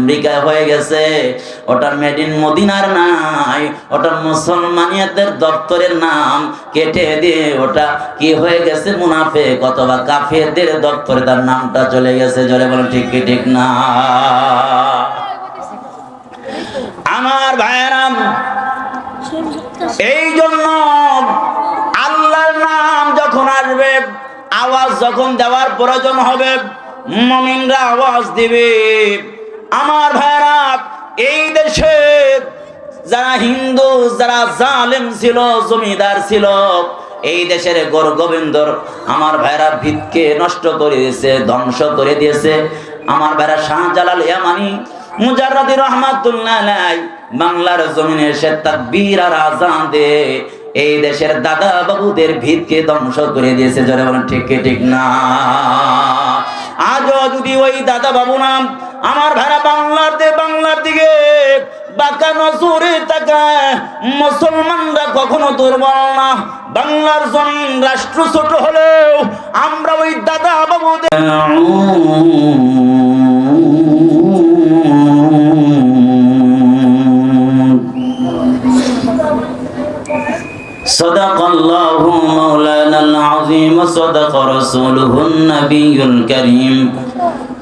আমেরিকায় হয়ে গেছে, ওটা মেড ইন মদিনার নাই, ওটা মুসলমানিয়াতের দপ্তরের নাম কেটে দিয়ে ওটা কি হয়ে গেছে, মুনাফিক অথবা কাফেরদের দপ্তরে তার নামটা চলে গেছে। জোরে বলেন ঠিক কি ঠিক না? আমার ভাইয়েরা, এই জন্য আল্লাহর নাম যখন আসবে, আওয়াজ যখন দেওয়ার প্রয়োজন হবে, মুমিনরা আওয়াজ দিবে। আমার ভাইরা, এই দেশে যারা হিন্দু, যারা জালেম ছিল, জমিদার ছিল, এই দেশের গৌর গোবিন্দর আমার ভাইরা ভিতকে নষ্ট করে দিয়েছে, ধ্বংস করে দিয়েছে। আমার ভাইরা শাহজালাল ইয়ামানি মুজাররদি রহমাতুল্লাহ আলাইহি বাংলার জমিনে সে তাকবীর আর আযান দে এই দেশের দাদা বাবুদের ভিতকে ধ্বংস করে দিয়েছে। জোরে বলেন ঠিক কি ঠিক না? আজও যদি ওই দাদা বাবু নাম আমার ভাইরা বাংলার দিকে বাঁকা নজরে তাকায়, মুসলমানরা কখনো দুর্বল না। বাংলার জমিন রাষ্ট্র ছোট হলেও আমরা ওই দাদা বাবুদের صدق الله مولانا العظيم وصدق رسوله النبي الكريم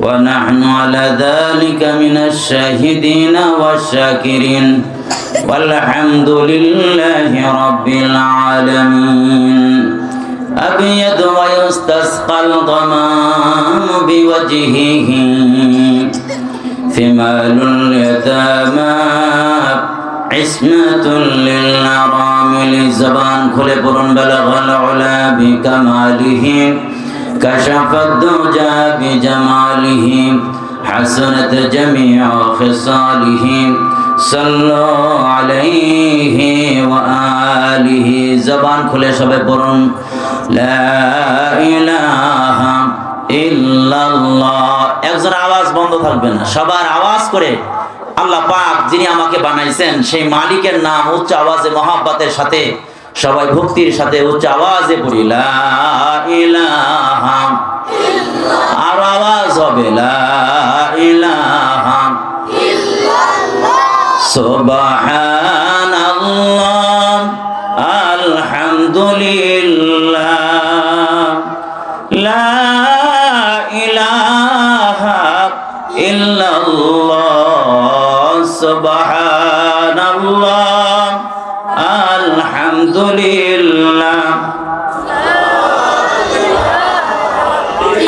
ونحن على ذلك من الشاهدين والشاكرين والحمد لله رب العالمين أبيض ويستسقى الغمام بوجهه ثمال اليتامى عصمة للأرامل زبان খুলে পড়ুন بلغ العلا بكماله كشف الدجى بجماله حسنت جميع خصاله صلوا عليه وآله زبان খুলে সবাই পড়ুন لا إله إلا الله। একজন আওয়াজ বন্ধ থাকবে না, সবার আওয়াজ করে আল্লাহ পাক যিনি আমাকে বানাইছেন সেই মালিকের নাম উচ্চ আওয়াজে মহব্বতের সাথে সবাই ভক্তির সাথে উচ্চ আওয়াজে পড়ি লা ইলাহা ইল্লাল্লাহ। আর আওয়াজ হবে লা ইলাহা ইল্লাল্লাহ, সুবহানাল্লাহ, আলহামদুলিল্লাহ, লা ইলাহা ইল্লাল্লাহ, সুবহানাল্লাহ, আলহামদুলিল্লাহ।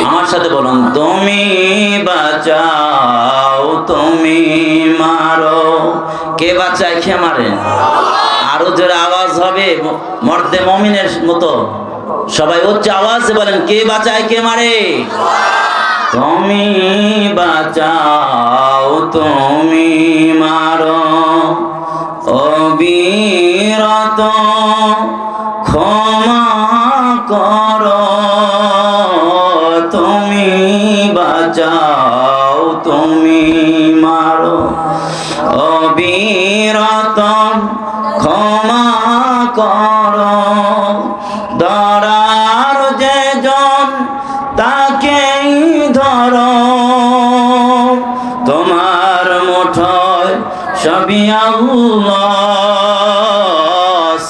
আমার সাথে বলুন তুমি বাঁচাও তুমি মারো। কে বাঁচায় কে মারে? আরো জোরে আওয়াজ হবে মর্দে মুমিনের মতো, সবাই উচ্চ আওয়াজে বলেন কে বাঁচায় কে মারে? তুমি বাঁচাও তুমি মারো, অবিরত ক্ষমা করো। তুমি বাঁচাও তুমি মারো, অবিরত ক্ষমা করো। ধরার যে জন তাকেই ধরো, তোমার মুঠোয় সবই আল্লাহ,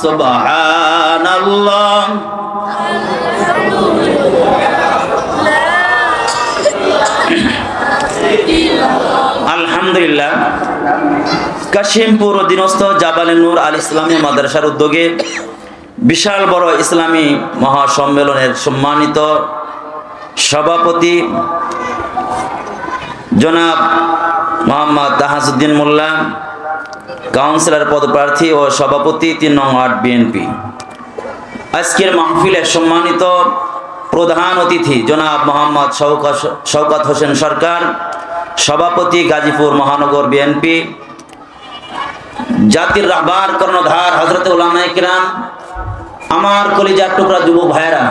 সুবহানাল্লাহ। আলহামদুলিল্লাহ। কাশিমপুর অধীনস্থ জাবালে নূর আল ইসলামী মাদ্রাসার উদ্যোগে বিশাল বড় ইসলামী মহাসম্মেলনের সম্মানিত সভাপতি জনাব মোহাম্মদ তাহাজউদ্দিন মোল্লা, কাউন্সিলর পদপ্রার্থী ও সভাপতি ৩ নং ওয়ার্ড বিএনপি। আজকের মাহফিলের সম্মানিত প্রধান অতিথি জনাব মোহাম্মদ শওকত হোসেন সরকার, সভাপতি গাজীপুর মহানগর বিএনপি। জাতির রাহবার কর্ণধার হযরত উলামায়ে কিরাম, আমার কলিজার টুকরা যুবক ভাইয়েরা,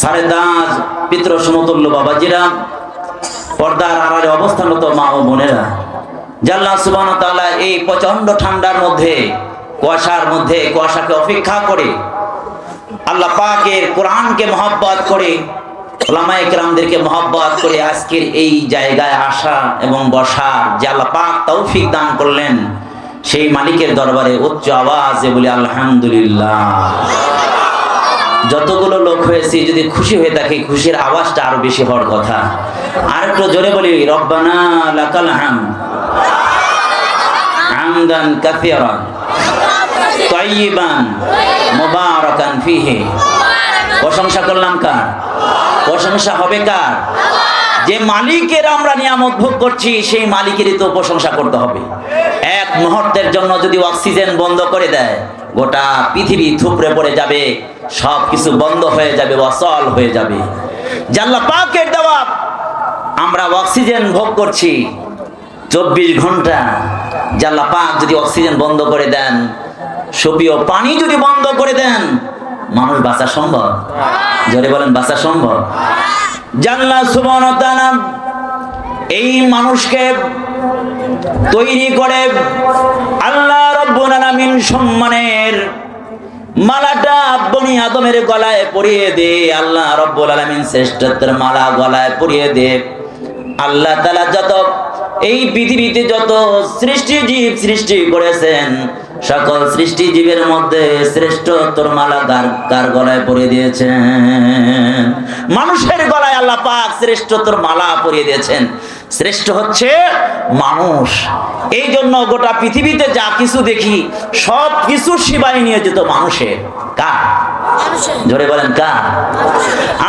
সারে দাজ পিতৃ সমতুল্য বাবাজিরা, পর্দার আড়ালে অবস্থানরত মা ও বোনেরা, আল্লাহ সুবহানাহু ওয়া তাআলা এই প্রচন্ড ঠান্ডার মধ্যে, কুয়াশার মধ্যে, কুয়াশাকে অপেক্ষা করে আল্লাহ পাকের কোরআনকে মহব্বত করে উলামায়ে কেরামদেরকে মহব্বত করে আজকের এই জায়গায় আসা এবং বসার যে আল্লাহ পাক তৌফিক দান করলেন, সেই মালিকের দরবারে উচ্চ আওয়াজে বলি আলহামদুলিল্লাহ। যতগুলো লোক হয়েছে যদি খুশি হয়ে থাকে, খুশির আওয়াজটা আরো বেশি হওয়ার কথা। আর একটু জোরে বলি রব্বানা লাকাল হামদ হামদান কাসীরান তাইয়িবান মুবারাকান ফীহি। প্রশংসা করলাম কার? প্রশংসা হবে কার? যে মালিকের আমরা নিয়ামত ভোগ করছি, সেই মালিকেরই তো প্রশংসা করতে হবে। এক মুহূর্তের জন্য যদি অক্সিজেন বন্ধ করে দেয়, গোটা পৃথিবী থুবড়ে পড়ে যাবে, সব কিছু বন্ধ হয়ে যাবে, অচল হয়ে যাবে। যে আল্লাহ পাকের দেওয়া আমরা অক্সিজেন ভোগ করছি 24 ঘন্টা, যে আল্লাহ পাক যদি অক্সিজেন বন্ধ করে দেন, সুপেয় পানি যদি বন্ধ করে দেন, মানুষ বাঁচা সম্ভব? জোরে বলেন, বাঁচা সম্ভব? আল্লাহ সুবহানাহু ওয়া তাআলা এই মানুষকে তৈরি করে আল্লাহ রাব্বুল আলামিন সম্মানের মালাটা বনি আদমের গলায় পরিয়ে দে। আল্লাহ রাব্বুল আলামিন শ্রেষ্ঠত্বের মালা গলায় পরিয়ে দে। আল্লাহ তাআলা যত এই পৃথিবীতে যত সৃষ্টি জীব সৃষ্টি করেছেন, সকল সৃষ্টি জীবের মধ্যে শ্রেষ্ঠত্বর মালা কার গলায় পরিয়ে দিয়েছেন? মানুষের গলায় আল্লাহ পাক শ্রেষ্ঠত্বর মালা পরিয়ে দিয়েছেন। শ্রেষ্ঠ হচ্ছে মানুষ। এই জন্য গোটা পৃথিবীতে যা কিছু দেখি, সব কিছু সেবায় নিয়োজিত মানুষের। কার? জোরে বলেন কার?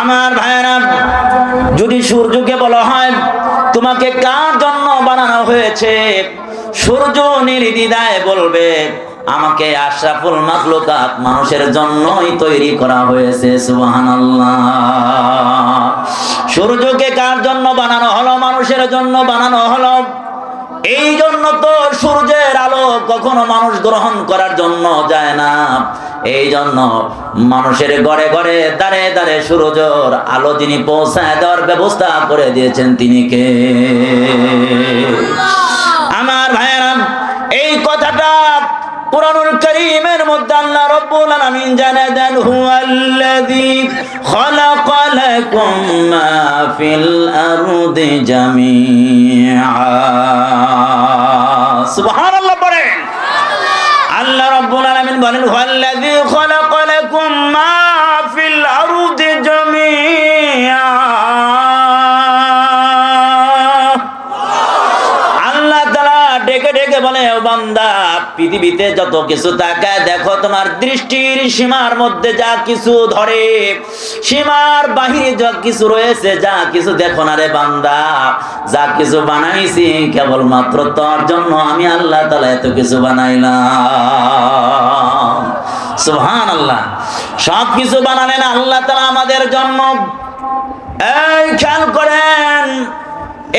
আমার ভাইয়েরা, যদি সূর্যকে বলা হয় তোমাকে কার জন্য বানানো হয়েছে, সূর্য নির্দ্বিধায় বলবে আমাকে আশরাফুল মাখলুকাত মানুষের জন্যই তৈরি করা হয়েছে। সুবহানাল্লাহ। সূর্যকে কার জন্য বানানো হলো? মানুষের জন্য বানানো হলো। এই জন্য তো সূর্যের আলো কখনো মানুষ গ্রহণ করার জন্য যায় না। এই জন্য মানুষের ঘরে ঘরে দাঁড়ে দাঁড়ে সূর্যের আলো যিনি পৌঁছায় দেওয়ার ব্যবস্থা করে দিয়েছেন, তিনি কে? আমার ভাইয়েরা, এই কথাটা কুরআনুল কারীমের মধ্যে আল্লাহ রাব্বুল আলামিন জানায় দেন, হুয়াল্লাযী খালাকা লাকুম মা ফিল আরদি জামিআ। সুবহানাল্লাহ বলেন। আল্লাহ রাব্বুল আলামিন বলেন, হুয়াল্লাযী খালাকা লাকুম মা ফিল আরদি জামিআ। ডেকে ডেকে বলে, ও বান্দা, পৃথিবীতে যত কিছু তাকায় দেখো, তোমার দৃষ্টির সীমার মধ্যে যা কিছু ধরে, সীমার বাহিরে যা কিছু রয়েছে, যা কিছু দেখো না রে বান্দা, যা কিছু বানাইছি কেবলমাত্র তোর জন্য আমি আল্লাহ তাআলা এত কিছু বানাইলাম। সুবহানাল্লাহ। সব কিছু বানালেন আল্লাহ তাআলা আমাদের জন্য। এই খেয়াল করেন,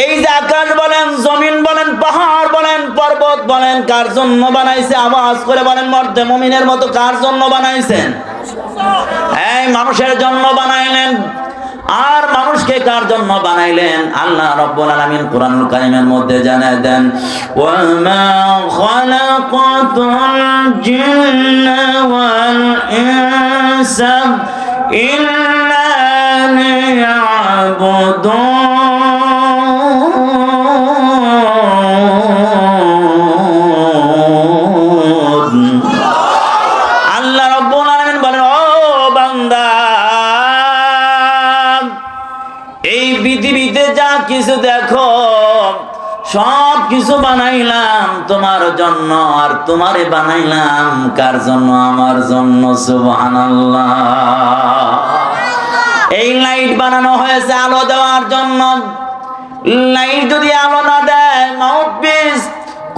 এই যে আকাশ বলেন, জমিন বলেন, পাহাড় বলেন, পর্বত বলেন, কার জন্য বানাইছে? আওয়াজ করে বলেন মর্দে মুমিনের মতো, কার জন্য বানাইছেন? এই মানুষের জন্য বানাইলেন। আর মানুষকে কার জন্য বানাইলেন? আল্লাহ রাব্বুল আলামিন কুরআনুল কারীমের মধ্যে জানায় দেন, ওয়া মা খালাকাতুল জিন্না ওয়াল ইনসা ইল্লা লিয়াবুদুন। কিছু দেখো, সব কিছু বানাইলাম তোমার জন্য, আর তোমারে বানাইলাম কার জন্য? আমার জন্য। সুবহানাল্লাহ। এই লাইট বানানো হয়েছে আলো দেওয়ার জন্য। লাইট যদি আলো না দেয়, মাউথপিস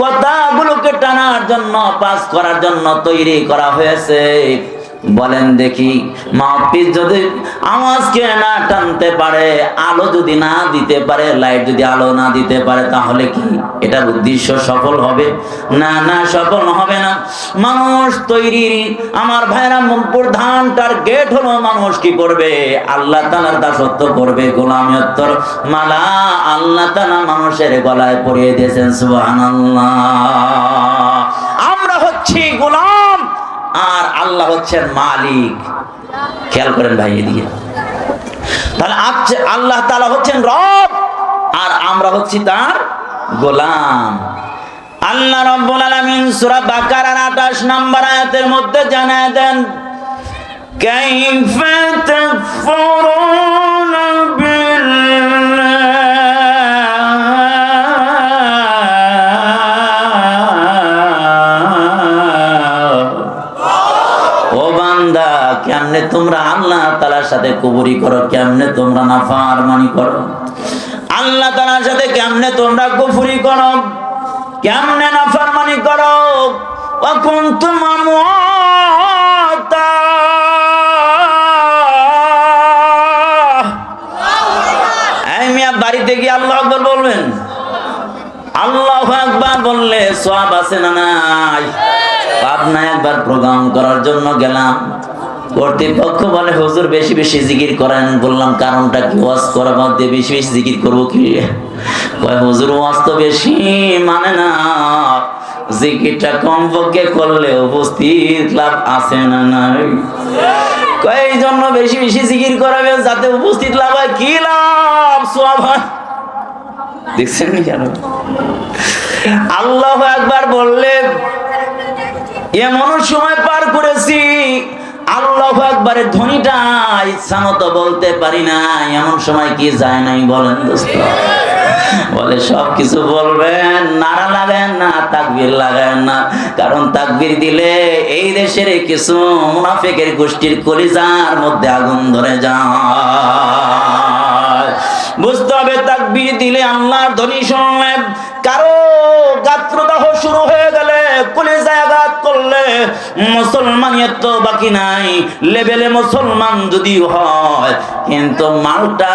কথাগুলোকে টানার জন্য, পাস করার জন্য তৈরি করা হয়েছে। বলেন দেখি, মাউথপিস যদি আওয়াজকে না টানতে পারে, আলো যদি না দিতে পারে, লাইট যদি আলো না দিতে পারে, তাহলে কি এটার উদ্দেশ্য সফল হবে? না, না, সফল হবে না। মানুষ তৈরির আমার ভাইরা প্রধান টার্গেট হলো মানুষ কি করবে? আল্লাহ তাআলার দাসত্ব করবে, গোলামিয়ত্বর মালা আল্লাহ তাআলা মানুষের গলায় পরিয়ে দিয়েছেন। সুবহানাল্লাহ। আমরা হচ্ছি গোলাম, আর আল্লাহ হচ্ছেন মালিক। খেয়াল করেন ভাই এদিকে। তাহলে আল্লাহ তাআলা হচ্ছেন রব আর আমরা হচ্ছি তার গোলাম। আল্লাহ রাব্বুল আলামিন সূরা বাকারার 28 নম্বর আয়াতের মধ্যে জানায় দেন, কাইফা তাকফুরুনা কেমনে তোমরা আল্লাহ তাআলার সাথে কুফরি করো, কেমনে তোমরা নাফরমানি করো, আল্লাহ তাআলার সাথে কেমনে তোমরা কুফরি করো, কেমনে নাফরমানি করো। ওয়া কুনতুম আমওয়াতা, এই মিয়া বাড়িতে গিয়ে আল্লাহু আকবার বলবেন। আল্লাহু আকবার বললে সওয়াব আছে না নাই? পাবনা একবার প্রোগ্রাম করার জন্য গেলাম, কর্তৃপক্ষ বলে হুজুর বেশি বেশি জিকির করেন। বললাম কারণটা কি? ওয়াজ করার মধ্যে বেশি বেশি জিকির করবো কি? কয় হুজুর ওয়াজ তো বেশি মানে না, জিকিরটা কমপক্ষে করলে উপস্থিত লাভ আছে না নাই? কয় এই জন্য বেশি বেশি জিকির করাবে যাতে উপস্থিত লাভ হয়। কি লাভ? সওয়াব হয়। দেখছেন কেন? আল্লাহু আকবার বললে এমন সময় পার করেছি আল্লাহু আকবারের ধ্বনিটা ইচ্ছা মতো বলতে পারি না। এমন সময় কি যায় নাই বলেন দোস্ত? বলে সবকিছু বলবেন, নারা লাগান না, তাকবীর লাগান না। কারণ তাকবীর দিলে এই দেশের কিছু মুনাফিকের গোষ্ঠীর কলিজার মধ্যে আগুন ধরে যায়। বুঝতে হবে তাকবীর দিলে আল্লাহর ধ্বনি শুনলে, কারো গাত্রদাহ শুরু হয়ে গেলে, কলিজায় আঘাত করলে মুসলমানিয়ত তো বাকি নাই। লেভেলে মুসলমান যদিও হয়, কিন্তু মালটা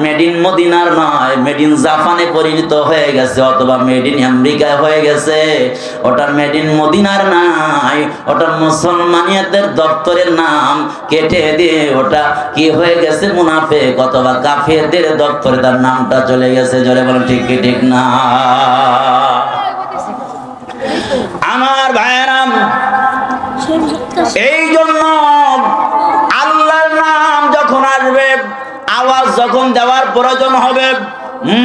মেড ইন মদিনার নয়, মেড ইন জাপানে পরিণত হয়ে গেছে, অথবা মেড ইন আমেরিকায় হয়ে গেছে। ওটা মেড ইন মদিনার নাই, ওটা মুসলমানিয়তের দপ্তরের নাম কেটে দিয়ে ওটা কি হয়ে গেছে? মুনাফিক অথবা কাফেরদের দপ্তরে তার নামটা চলে গেছে। জোরে বলেন ঠিক কি ঠিক না? আমার ভাইয়েরা, এই জন্য আল্লাহর নাম যখন আসবে, আওয়াজ যখন দেওয়ার প্রয়োজন হবে,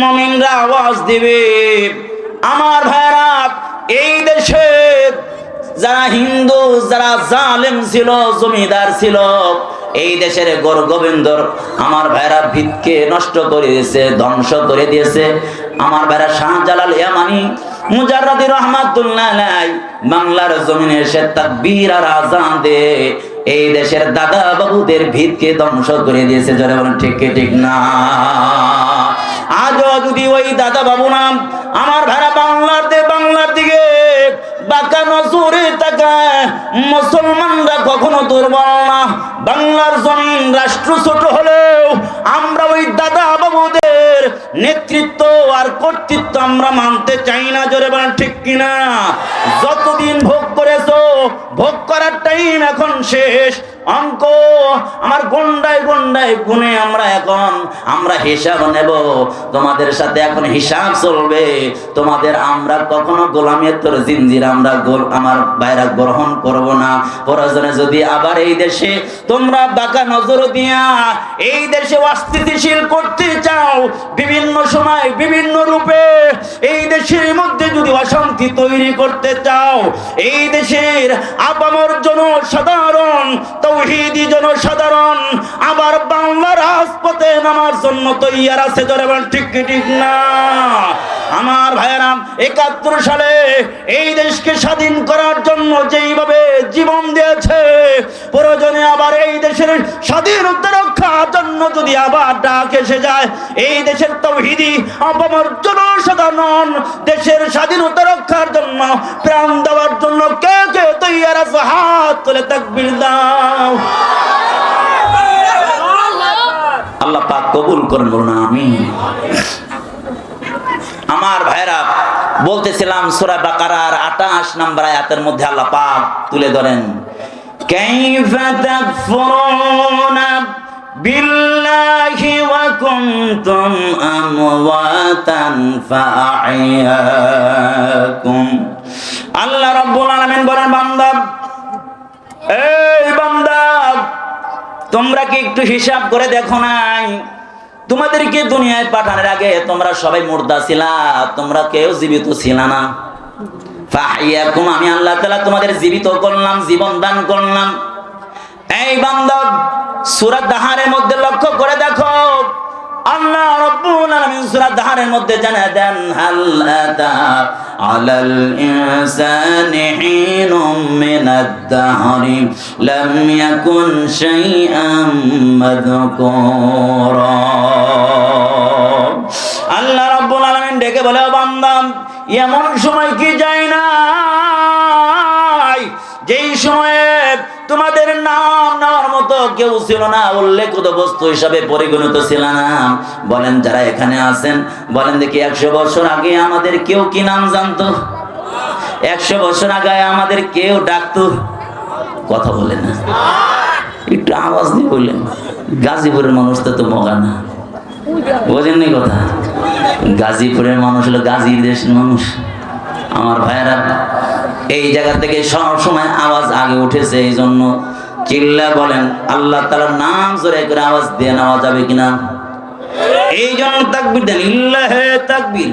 মুমিনরা আওয়াজ দিবে। আমার ভাইয়েরা, এই দেশে যারা হিন্দু, যারা জালেম ছিল, জমিদার ছিল, এই দেশের গৌর গোবিন্দর আমার ভাইরা ভিতকে নষ্ট করে দিয়েছে, ধ্বংস করে দিয়েছে। আমার ভাইরা শাহজালাল ইয়ামানি মুজাররাদি রহমাতুল্লাহ আলাইহি বাংলার জমিনে এসে তাকবীর আর আযান দে এই দেশের দাদা বাবুদের ভিতকে ধ্বংস করে দিয়েছে। যারা বলেন ঠিক কি ঠিক না? আজও যদি ওই দাদা বাবু নাম আমার ভাইরা বাংলার দিকে বাঁকা নজরে তাকায়, মুসলমানরা কখনো দুর্বল না। বাংলার জমিন রাষ্ট্র ছোট হলেও আমরা ওই দাদা বাবুদের নেতৃত্ব আর কর্তৃত্ব আমরা মানতে চাই না। জোরে বলেন ঠিক কিনা? যতদিন ভোগ করেছো, ভোগ করার টাইম এখন শেষ। অঙ্ক আমার গন্ডায় গুনে আমরা হিসাব নেব। তোমাদের সাথে এখন হিসাব চলবে। তোমাদের আমরা কখনো গোলামিয়তের জিনজির আমার বাইরা গ্রহণ করব না। প্রয়োজনে যদি আবার এই দেশে তোমরা বাঁকা নজর দিয়া এই দেশে অস্থিতিশীল করতে চাও, বিভিন্ন সময় বিভিন্ন রূপে এই দেশের মধ্যে যদি অশান্তি তৈরি করতে চাও, এই দেশের আপামর জনসাধারণ, তৌহিদি জনসাধারণ আবার বাংলার রাজপথে নামার জন্য তৈয়ার আছে। জোরে বলেন ঠিক কি ঠিক না? আমার ভাইয়েরা, ৭১ সালে এই দেশকে স্বাধীন করার জন্য যেইভাবে জীবন দিয়েছে, প্রয়োজনে আবার এই দেশের স্বাধীনতা রক্ষার জন্য যদি আবার ডাক এসে যায়, এই দেশের তৌহিদি আপামর জনসাধারণ দেশের স্বাধীনতা রক্ষার জন্য প্রাণ দেওয়ার জন্য কে কে তৈয়ার আছে? হাত তুলে তাকবীর দাও। আল্লাহ পাক কবুল করেন, বলুন আমিন। আমার ভাইরা, বলতেছিলাম সূরা বাকারার 28 নম্বর আয়াতের মধ্যে আল্লাহ পাক তুলে ধরেন, কাইফা তাকফুরুনা বিল্লাহি ওয়া কুনতুম আমওয়াতান ফাআহইয়াকুম। আল্লাহ রাব্বুল আলামিন বলেন, বান্দা, এই বান্দা, তোমরা কি একটু হিসাব করে দেখো নাই? তোমাদেরকে দুনিয়ায় পাঠানোর আগে তোমরা সবাই মুর্দা ছিলা, তোমরা কেউ জীবিত ছিল না। ফাহিয়াকুম, আমি আল্লাহ তাআলা তোমাদের জীবিত করলাম, জীবন দান করলাম। এই বান্দা, সূরা দাহারের মধ্যে লক্ষ্য করে দেখো, আল্লাহ রাব্বুল আলামিন সূরা দাহারের মধ্যে জানা দেন, হাল আতা আলাল ইনসানি হিনুম মিনাদ দাহরি লাম ইয়াকুন শাইআম মাযকুরা। আল্লাহ রাব্বুল আলামিন ডেকে বলে, ও বান্দা, এমন সময় কি যায় না যেই সময়ে তোমাদের নাম নেওয়ার মতো কেউ ছিল না, উল্লেখিত বস্তু হিসাবে পরিগণিত ছিল না। বলেন যারা এখানে আছেন, বলেন দেখি 100 বছর আগে আমাদের কেউ কি নাম জানতো? 100 বছর আগে আমাদের কেউ ডাকতো? কথা বলে না, একটু আওয়াজ দিয়ে বললেন। গাজীপুরের মানুষ তো মগা না, বোঝেননি কথা? গাজীপুরের মানুষ হলো গাজীর দেশের মানুষ। আমার ভাইয়েরা, এই জায়গা থেকে সব সময় আওয়াজ আগে উঠেছে, এই জন্য চিল্লা বলেন আল্লাহ তাআলার নাম জোরে করে আওয়াজ দিয়ে নেওয়া যাবে কিনা? এই জন্য তাকবীর দেন, লিল্লাহে তাকবীর।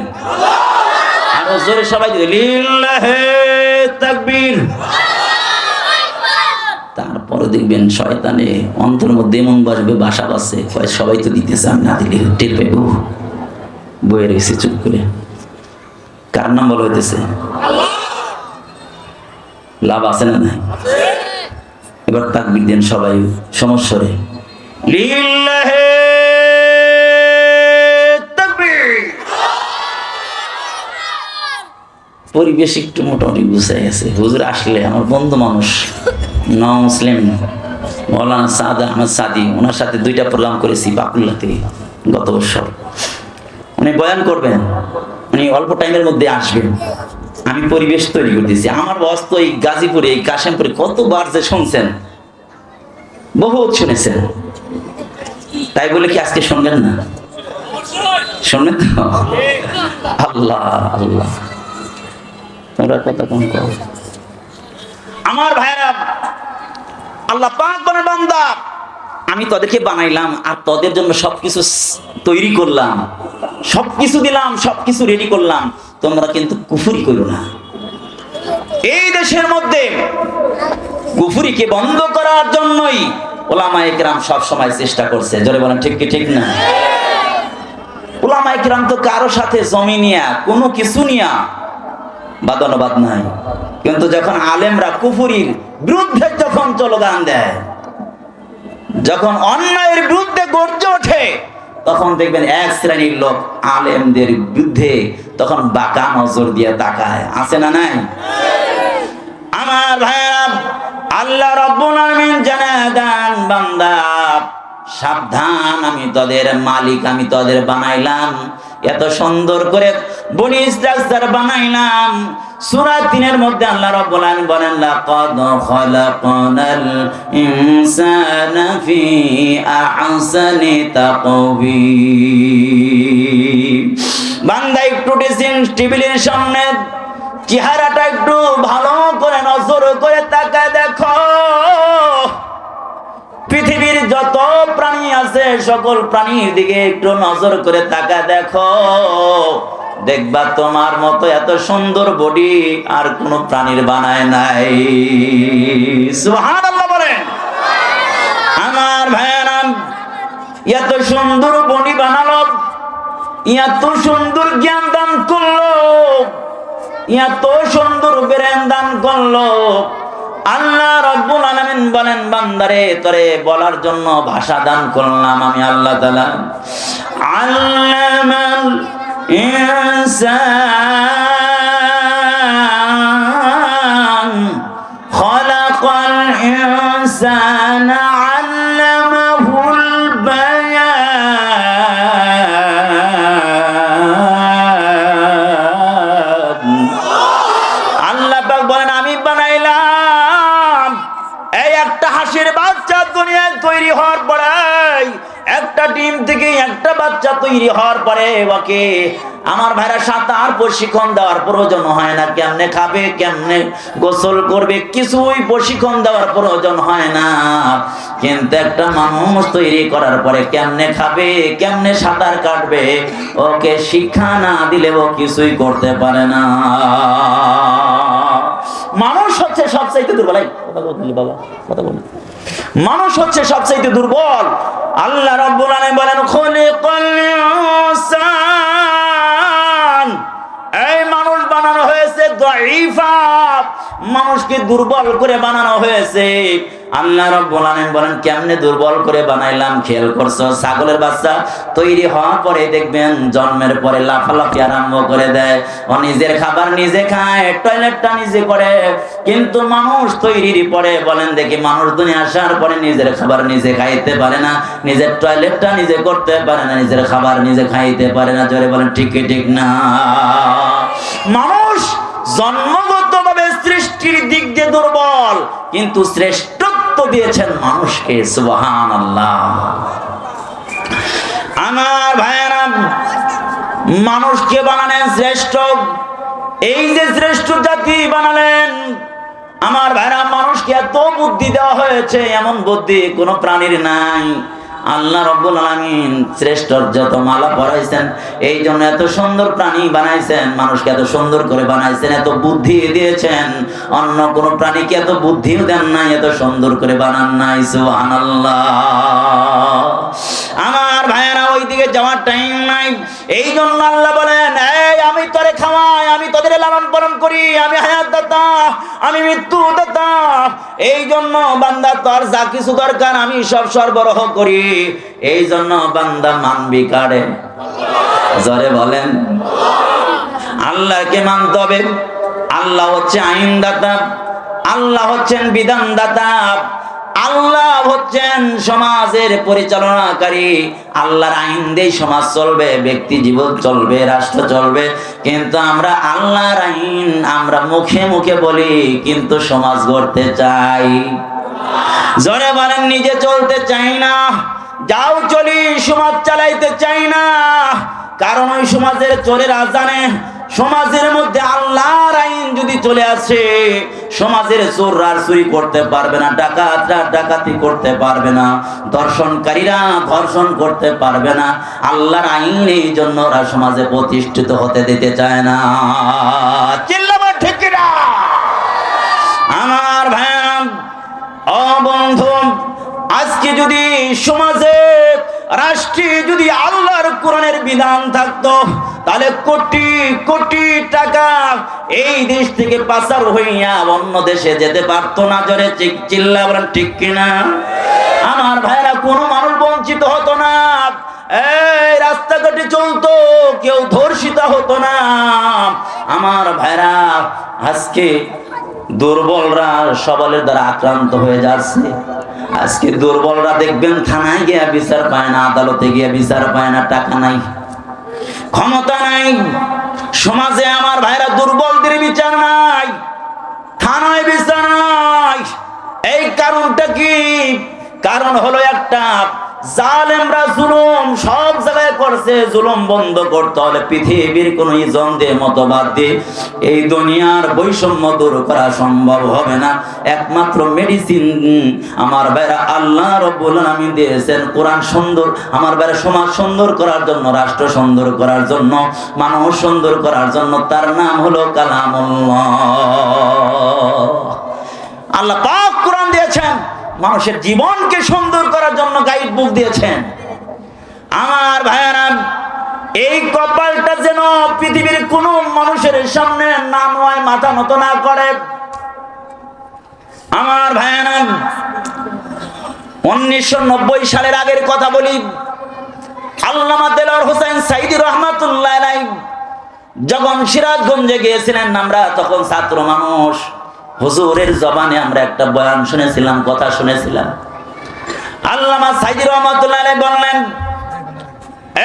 আরো জোরে সবাই দিবে, লিল্লাহে তাকবীর। তারপরে দেখবেন শয়তানে অন্তরের মধ্যে এমন বসবে, বাসা বাসছে, সবাই তো দিতেছে, আমি না দিলে টের পাইবো। বয়ে রয়েছে চুপ করে। কার নাম বলা হইতেছে? লাভ আছে না নাই? এবার তাকবীর দেন সবাই সমস্বরে, লিল্লাহে তাকবীর। পরিবেশ একটু মোটামুটি গুছাই আছে। হুজুর আসলে আমার বন্ধু মানুষ, নও মুসলিম মৌলানা সাদ আহমদ সাদি, ওনার সাথে 2টা প্রোগ্রাম করেছি বাকুল্লাতে গত বছর। উনি বয়ান করবেন, উনি অল্প টাইমের মধ্যে আসবেন। আমি পরিবেশ তৈরি করতেছি। আমার বস তো এই গাজীপুরে, এই কাশিমপুরে কতবার যে শুনছেন, বহুত শুনেছেন। তাই বলে কি আজকে শুনবেন না? শুনবেন তো? আল্লাহ আল্লাহ, তোমরা কথা কম করো। আমার ভাইরা, আল্লাহ পাক বলেন, বান্দা আমি তোদেরকে বানাইলাম আর তোদের জন্য সবকিছু তৈরি করলাম, সবকিছু দিলাম, সবকিছু রেডি করলাম, তোমরা কিন্তু কুফরি করো না। এই দেশের মধ্যে কুফরিকে বন্ধ করার জন্যই উলামায়ে কেরাম সব সময় চেষ্টা করছে। জোরে বলেন ঠিক কি ঠিক না? উলামায়ে কেরাম তো কারো সাথে জমি নিয়া, কোনো কিছু নিয়া বাদানুবাদ নাই, কিন্তু যখন আলেমরা কুফরির বিরুদ্ধে যখন স্লোগান দেয়, যখন অন্যায়ের বিরুদ্ধে গর্জে ওঠে, তখন দেখবেন এক শ্রেণীর লোক আলেমদের বিরুদ্ধে তখন বাঁকা নজর দিয়ে তাকায়। আছে না নাই? আমার ভাইরা, আল্লাহ রাব্বুল আলামিন জানায় দেন, বান্দা সাবধান, আমি তোদের মালিক, আমি তোদের বানাইলাম, এত সুন্দর করে বনি স্ট্রাকচার বানাইলাম। সূরা 3-এর মধ্যে আল্লাহ রাব্বুল আলামিন বলেন, লাকাদ খালাকনাল ইনসানা ফি আহসানি তাকওয়িম। বান্দা একটু ড্রেসিং টেবিলের সামনে চেহারাটা একটু ভালো করে নজর করে তাকায় দেখো, পৃথিবীর যত প্রাণী আছে সকল প্রাণীর দিকে একটু নজর করে তাকায় দেখো, দেখবা তোমার মতো এত সুন্দর বডি আর কোন প্রাণীর বানায় নাই। সুবহানাল্লাহ বলেন। আমার ভাইয়েরা, এত সুন্দর বডি বানালো, এত সুন্দর জ্ঞান দান করলো, এত সুন্দর ব্রেন দান করলো। আল্লাহ রাব্বুল আলামিন বলেন, বান্দারে তোরে বলার জন্য ভাষা দান করলাম আমি আল্লাহ তাআলা। আল্লামাল ইনসান খালাকাল ইনসানা আল্লামাহুল বায়ান। আল্লাহ পাক বলেন, আমি বানাইলাম। এই একটা হাসির বাচ্চা দুনিয়ায় তৈরি হওয়ার পরে একটা ডিম থেকে একটা বাচ্চা তৈরি হওয়ার পরে ওকে আমার ভাইরা সাঁতার প্রশিক্ষণ দেওয়ার প্রয়োজন হয় না। কেমনে খাবে, কেমনে গোসল করবে, কিছুই প্রশিক্ষণ দেওয়ার প্রয়োজন হয় না। কিন্তু একটা মানুষ তৈরি করার পরে কেমনে খাবে, কেমনে সাঁতার কাটবে, ওকে শিক্ষা না দিলে ও কিছুই করতে পারে না। মানুষ হচ্ছে সবচাইতে দুর্বল। কথা বলি বাবা, কথা বলি। মানুষ হচ্ছে সবচাইতে দুর্বল। আল্লাহ রাব্বুল আলামিন বলেন খুলিকাল ইনসান, এই মানুষ বানানো হয়েছে দাঈফা, মানুষকে দুর্বল করে বানানো হয়েছে। আল্লাহ রাব্বুল আলামিন বলেন কেমনে দুর্বল করে বানাইলাম খেয়াল করছো? ছাগলের বাচ্চা তৈরি হওয়ার পরে দেখবেন জন্মের পরে লাফালাফি আরম্ভ করে দেয়, ও নিজের খাবার নিজে খায়, টয়লেটটা নিজে করে। কিন্তু মানুষ তৈরির পরে বলেন দেখি, মানুষ দুনিয়া আসার পরে নিজের খাবার নিজে খাইতে পারে না, নিজের টয়লেটটা নিজে করতে পারে না, নিজের খাবার নিজে খাইতে পারে না। জোরে বলেন ঠিক কি ঠিক না? মানুষ জন্মগতভাবে সৃষ্টির দিক দিয়ে দুর্বল, কিন্তু শ্রেষ্ঠত্ব দিয়েছেন মানুষকে। সুবহানাল্লাহ। আমার ভাইয়েরা, মানুষকে বানালেন শ্রেষ্ঠ। এই যে শ্রেষ্ঠ জাতি বানালেন, আমার ভাইরা, মানুষকে এত বুদ্ধি দেওয়া হয়েছে, এমন বুদ্ধি কোনো প্রাণীর নাই। আল্লাহ রাব্বুল আলামিন শ্রেষ্ঠর যত মালা পরাইছেন, এই জন্য এত সুন্দর প্রাণী বানাইছেন, মানুষকে এত সুন্দর করে বানাইছেন, এত বুদ্ধি দিয়েছেন। অন্য কোন প্রাণীকে এত বুদ্ধিও দেন নাই, এত সুন্দর করে বানান নাই। সুবহানাল্লাহ। আমার ভাইয়েরা, ওই দিকে যাওয়ার টাইম নাই। এই জন্য আল্লাহ বলেন, এই আমি তোরে খাওয়াই, আমি তোদের লালন পালন করি, আমি হায়াত দাতা, আমি মৃত্যু দাতা। এই জন্য বান্দা তোর যা কিছু দরকার আমি সব সরবরাহ করি। এই জন্য বান্দা মানবি কারে? জোরে বলেন। আল্লাহকে মানতে হবে। আল্লাহ হচ্ছে আইনদাতা, আল্লাহ হচ্ছেন বিধানদাতা, আল্লাহ হচ্ছেন সমাজের পরিচালনাকারী। আল্লাহর আইন দিয়ে সমাজ চলবে, ব্যক্তি জীবন চলবে, রাষ্ট্র চলবে। কিন্তু আমরা আল্লাহর আইন আমরা মুখে মুখে বলি, কিন্তু সমাজ গড়তে চাই। জোরে বলেন, নিজে চলতে চাই না। যাও চলি, সমাজ চালাইতে চাই না। কারণ ওই সমাজের চোরেরা জানে, সমাজের মধ্যে আল্লাহর আইন যদি চলে আসে, সমাজের চোররা চুরি করতে পারবে না, ডাকাতরা ডাকাতি করতে পারবে না, ধর্ষণকারীরা ধর্ষণ করতে পারবে না। আল্লাহর আইন এই জন্য ওরা সমাজে প্রতিষ্ঠিত হতে দিতে চায় না। চিল্লাবার ঠিক না? আমার ভাই ও বন্ধু, আজকে যদি সমাজে রাষ্ট্রে যদি আল্লাহর কোরআনের বিধান থাকতো, তাহলে কোটি কোটি টাকা এই দেশ থেকে পাচার হইয়া অন্য দেশে যেতে পারতো না। জোরে চিল্লা বলেন ঠিক কিনা? আমার ভাইরা, কোনো মানুষ বঞ্চিত হতো না। এই রাস্তাঘাটে চলতো, কেউ ধর্ষিত হতো না। আমার ভাইরা, আজকে দুর্বলরা সবলের দ্বারা আক্রান্ত হয়ে যাচ্ছে। আজকে দুর্বলরা দেখবেন থানায় গিয়া বিচার পায় না, আদালতে গিয়া বিচার পায় না, টাকা নাই, ক্ষমতা নাই। সমাজে আমার ভাইরা দুর্বলদের বিচার নাই, থানায় বিচার নাই। এই কারণটা কি? কারণ হলো একটা, জালেমরা জুলুম সব জায়গায় করছে। জুলুম বন্ধ করতে হলে পৃথিবীর কোন ইজন দিয়ে মতবাদ দিয়ে এই দুনিয়ার বৈষম্য দূর করা সম্ভব হবে না। একমাত্র মেডিসিন আমার ভাইরা আল্লাহ রাব্বুল আলামিন দিয়েছেন কোরআন। সুন্দর আমার ভাইরা, সমাজ সুন্দর করার জন্য, রাষ্ট্র সুন্দর করার জন্য, মানুষ সুন্দর করার জন্য, তার নাম হলো কালামুল্লাহ। আল্লাহ পাক কোরআন দিয়েছেন, মানুষের জীবনকে সুন্দর করার জন্য গাইড বুক দিয়েছেন। আমার ভাইয়েরা, এই কপালটা যেন পৃথিবীর কোন মানুষের সামনে না নয়, মাথা নত না করে। আমার ভাইয়েরা, 1990 সালের আগের কথা বলি। আল্লামা দেলোয়ার হোসেন সাইদি রহমাতুল্লাহ আলাইহি যখন সিরাজগঞ্জে গিয়েছিলেন, আমরা তখন ছাত্র মানুষ, হুজুরের জবানে আমরা একটা বয়ান শুনেছিলাম, কথা শুনেছিলাম। আল্লামা সাইদি রহমাতুল্লাহ আলাইহি বললেন,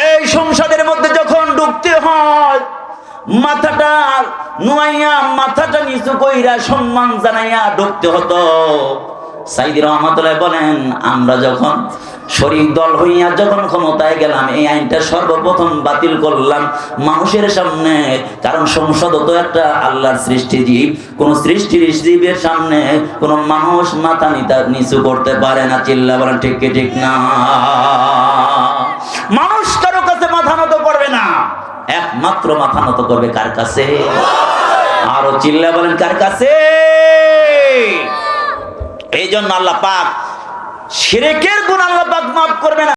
এই সংসদের মধ্যে যখন ঢুকতে হয়, মাথাটা নুয়াইয়া, মাথাটা নিচু কইরা সম্মান জানাইয়া ঢুকতে হতো। সাইদি রহমাতুল্লাহ বলেন, আমরা যখন শরীক দল হইয়া যখন ক্ষমতায় গেলাম, এই আইনটা সর্বপ্রথম বাতিল করলাম মানুষের সামনে। কারণ সংসদ তো একটা আল্লাহর সৃষ্টি জীব, কোন সৃষ্টির জীবের সামনে কোন মানুষ মাথা নিচু করতে পারে না। চিল্লা বলেন ঠিক কি ঠিক না? মানুষ কারো কাছে মাথা নত করবে না, একমাত্র মাথা নত করবে কার কাছে? আরো চিল্লা বলেন কার কাছে? এই জন্য আল্লাহ পাক শিরকের গুনাহ আল্লাহ পাক মাফ করবে না।